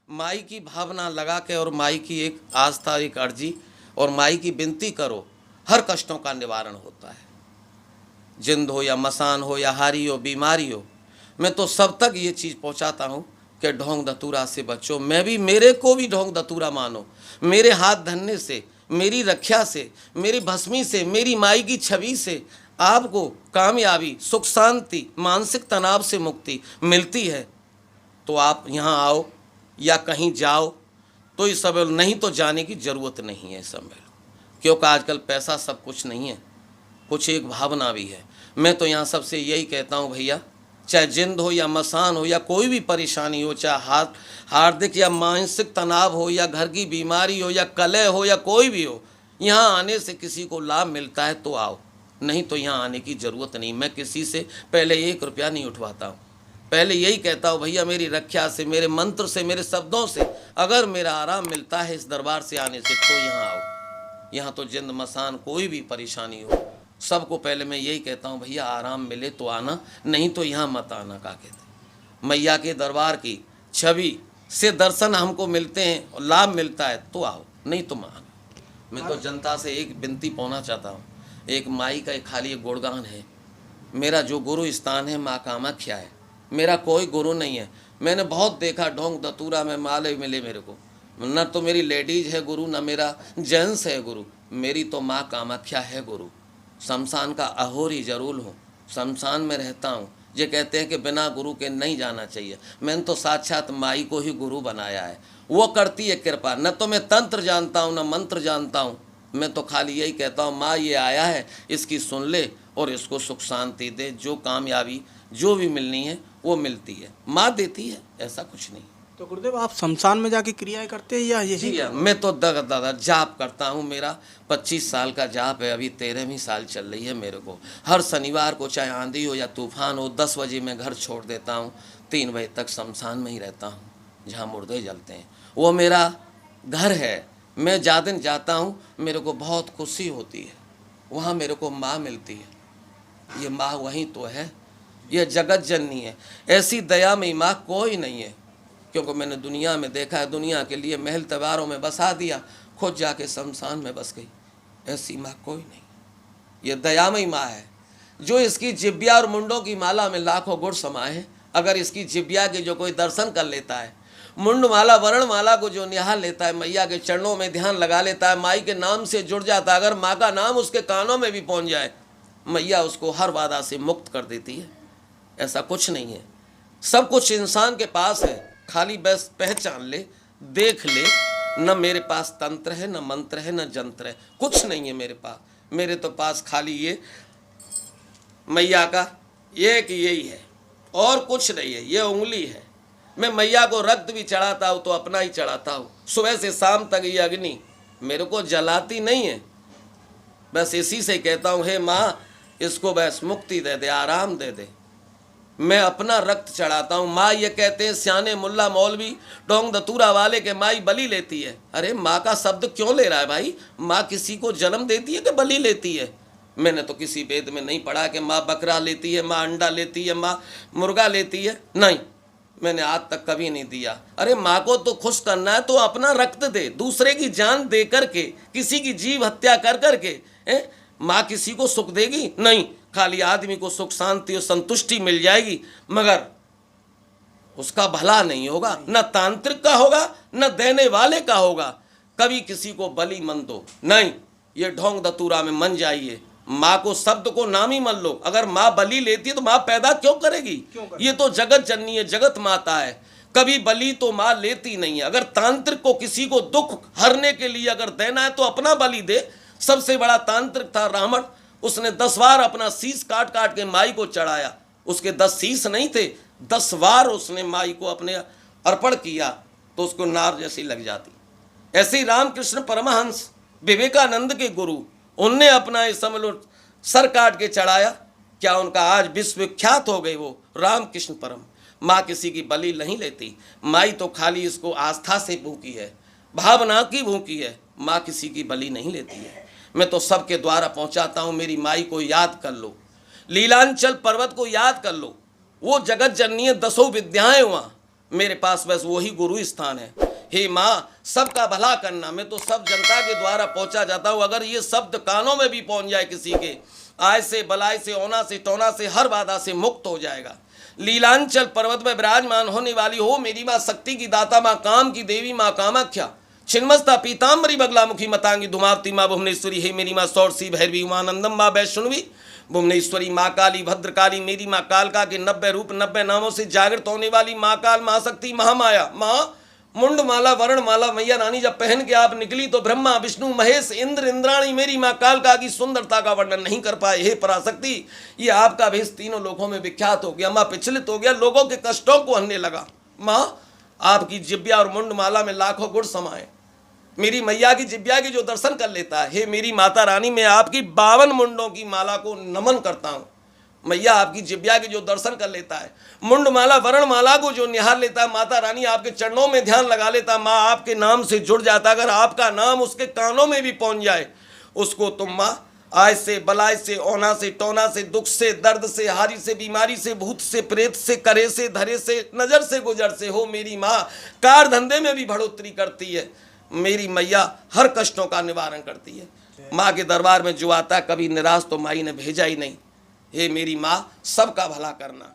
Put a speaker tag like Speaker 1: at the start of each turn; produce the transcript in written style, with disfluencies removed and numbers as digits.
Speaker 1: माई की भावना लगा के और माई की एक आस्था, एक अर्जी और माई की विनती करो, हर कष्टों का निवारण होता है। जिंद हो या मसान हो या हारी हो, बीमारी हो, मैं तो सब तक ये चीज़ पहुंचाता हूँ कि ढोंग धतूरा से बचो। मैं भी, मेरे को भी ढोंग धतूरा मानो। मेरे हाथ धरने से, मेरी रक्षा से, मेरी भस्मी से, मेरी माई की छवि से आपको कामयाबी, सुख शांति, मानसिक तनाव से मुक्ति मिलती है। तो आप यहाँ आओ या कहीं जाओ तो इस समय, नहीं तो जाने की ज़रूरत नहीं है इस समय, क्योंकि आजकल पैसा सब कुछ नहीं है, कुछ एक भावना भी है। मैं तो यहाँ सबसे यही कहता हूँ भैया, चाहे जिंद हो या मसान हो या कोई भी परेशानी हो, चाहे हार्दिक या मानसिक तनाव हो या घर की बीमारी हो या कलह हो या कोई भी हो, यहाँ आने से किसी को लाभ मिलता है तो आओ, नहीं तो यहाँ आने की ज़रूरत नहीं। मैं किसी से पहले 1 रुपया नहीं उठवाता हूँ। पहले यही कहता हूँ भैया, मेरी रक्षा से, मेरे मंत्र से, मेरे शब्दों से अगर मेरा आराम मिलता है इस दरबार से आने से तो यहाँ आओ। यहाँ तो जिंद मसान कोई भी परेशानी हो, सबको पहले मैं यही कहता हूँ भैया, आराम मिले तो आना, नहीं तो यहाँ मत आना। का कहते मैया के दरबार की छवि से दर्शन हमको मिलते हैं और लाभ मिलता है तो आओ, नहीं तो मत आना। मैं तो जनता से एक विनती पाना चाहता हूँ, एक माई का एक खाली एक गुणगान है। मेरा जो गुरु स्थान है माँ कामाख्या है, मेरा कोई गुरु नहीं है। मैंने बहुत देखा ढोंग धतूरा में माले मिले मेरे को, न तो मेरी लेडीज है गुरु, न मेरा जेंट्स है गुरु, मेरी तो माँ कामाख्या है गुरु। शमशान का अहोरी जरूर हूँ, शमशान में रहता हूँ। ये कहते हैं कि बिना गुरु के नहीं जाना चाहिए, मैंने तो साक्षात माई को ही गुरु बनाया है, वो करती है कृपा। न तो मैं तंत्र जानता हूँ न मंत्र जानता हूँ, मैं तो खाली यही कहता हूँ माँ ये आया है, इसकी सुन ले और इसको सुख शांति दे, जो कामयाबी जो भी मिलनी है वो मिलती है, माँ देती है, ऐसा कुछ नहीं।
Speaker 2: तो गुरुदेव आप शमशान में जाके क्रियाएं करते हैं या यही?
Speaker 1: जी मैं तो दादा जाप करता हूँ। मेरा 25 साल का जाप है, अभी 13वीं साल चल रही है मेरे को। हर शनिवार को चाहे आंधी हो या तूफान हो, 10 बजे मैं घर छोड़ देता हूँ, 3 बजे तक शमशान में ही रहता हूँ जहाँ मुर्दे जलते हैं। वो मेरा घर है, मैं जा दिन जाता हूँ, मेरे को बहुत खुशी होती है। वहाँ मेरे को माँ मिलती है, ये माँ वहीं तो है, ये जगत जननी है। ऐसी दयामयी माँ कोई नहीं है, क्योंकि मैंने दुनिया में देखा है, दुनिया के लिए महल तवारों में बसा दिया, खुद जाके शमशान में बस गई। ऐसी माँ कोई नहीं, ये दयामयी माँ है। जो इसकी जिब्या और मुंडों की माला में लाखों गुण समाए हैं, अगर इसकी जिब्या के जो कोई दर्शन कर लेता है, मुंड माला वर्ण माला को जो निहाल लेता है, मैया के चरणों में ध्यान लगा लेता है, माई के नाम से जुड़ जाता है, अगर माँ का नाम उसके कानों में भी पहुँच जाए, मैया उसको हर बाधा से मुक्त कर देती है। ऐसा कुछ नहीं है, सब कुछ इंसान के पास है, खाली बस पहचान ले, देख ले। न मेरे पास तंत्र है, न मंत्र है, न जंत्र है, कुछ नहीं है मेरे पास। मेरे तो पास खाली ये मैया का एक यही है और कुछ नहीं है, ये उंगली है। मैं मैया को रक्त भी चढ़ाता हूँ तो अपना ही चढ़ाता हूँ, सुबह से शाम तक ये अग्नि मेरे को जलाती नहीं है। बस इसी से कहता हूँ, हे माँ इसको बस मुक्ति दे दे, आराम दे दे। मैं अपना रक्त चढ़ाता हूँ। माँ ये कहते हैं सियाने मुल्ला मौलवी ढोंग धतूरा वाले के माई बलि लेती है। अरे माँ का शब्द क्यों ले रहा है भाई? माँ किसी को जन्म देती है कि बलि लेती है? मैंने तो किसी वेद में नहीं पढ़ा कि माँ बकरा लेती है, माँ अंडा लेती है, माँ मुर्गा लेती है, नहीं, मैंने आज तक कभी नहीं दिया। अरे माँ को तो खुश करना है तो अपना रक्त दे, दूसरे की जान दे करके, किसी की जीव हत्या कर करके माँ किसी को सुख देगी? नहीं, खाली आदमी को सुख शांति और संतुष्टि मिल जाएगी, मगर उसका भला नहीं होगा, न तांत्रिक का होगा न देने वाले का होगा। कभी किसी को बलि मन दो नहीं, ये ढोंग धतूरा में मन जाइए, माँ को शब्द को नाम ही मन लो। अगर माँ बलि लेती है तो माँ पैदा क्यों करेगी? ये तो जगत जननी है, जगत माता है, कभी बलि तो माँ लेती नहीं है। अगर तांत्रिक को किसी को दुख हरने के लिए अगर देना है तो अपना बलि दे। सबसे बड़ा तांत्रिक था रावण, उसने 10 बार अपना शीश काट काट के माई को चढ़ाया। उसके 10 शीश नहीं थे, 10 बार उसने माई को अपने अर्पण किया तो उसको नार जैसी लग जाती। ऐसे ही रामकृष्ण परमहंस विवेकानंद के गुरु, उनने अपना इस समझ लो सर काट के चढ़ाया, क्या उनका आज विश्वविख्यात हो गए वो रामकृष्ण परम। माँ किसी की बलि नहीं लेती, माई तो खाली इसको आस्था से भूखी है, भावना की भूखी है, माँ किसी की बलि नहीं लेती है। मैं तो सबके द्वारा पहुंचाता हूं, मेरी माई को याद कर लो, लीलांचल पर्वत को याद कर लो, वो जगत जननी है, 10 विद्याएं वहाँ, मेरे पास बस वही गुरु स्थान है। हे माँ, सबका भला करना, मैं तो सब जनता के द्वारा पहुंचा जाता हूँ। अगर ये शब्द कानों में भी पहुंच जाए किसी के, आय से, बलाय से, ओना से, टोना से, हर बाधा से मुक्त हो जाएगा। लीलांचल पर्वत में विराजमान होने वाली हो मेरी माँ शक्ति की दाता, माँ काम की देवी, माँ कामाख्या, छिन्मस्ता पीताम्बरी बगलामुखी मतांगी धुमावती माँ भुवनेश्वरी, हे मेरी माँ सौरसी भैरवी उमानंदम माँ वैष्णवी भुवनेश्वरी, माँ काली भद्रकाली, मेरी माँ कालका के 90 रूप 90 नामों से जागृत होने वाली माँ काल, माँ शक्ति, महामाया, माँ मुंडमाला वरणमाला मैया रानी जब पहन के आप निकली तो ब्रह्मा विष्णु महेश इंद्र इंद्राणी मेरी माँ कालका की सुंदरता का वर्णन नहीं कर पाए। हे पराशक्ति, ये आपका भेष तीनों लोकों में विख्यात हो गया। माँ विचलित हो गया, लोगों के कष्टों को हरने लगा। माँ, आपकी जिब्या और मुंडमाला में लाखों गुण समाये। मेरी मैया की जिब्या की जो दर्शन कर लेता है, हे मेरी माता रानी, मैं आपकी 52 मुंडों की माला को नमन करता हूँ। मैया, आपकी जिब्या की जो दर्शन कर लेता है, मुंडमाला वरणमाला को जो निहार लेता है, माता रानी आपके चरणों में ध्यान लगा लेता, माँ आपके नाम से जुड़ जाता। अगर आपका नाम उसके कानों में भी पहुंच जाए, उसको तुम माँ आय से, बलाय से, ओना से, टोना से, दुख से, दर्द से, हारी से, बीमारी से, भूत से, प्रेत से, करे से, धरे से, नजर से, गुजर से हो मेरी माँ कार धंधे में भी बढ़ोतरी करती है। मेरी मैया हर कष्टों का निवारण करती है। माँ के दरबार में जो आता कभी निराश तो माई ने भेजा ही नहीं। हे मेरी माँ, सबका भला करना।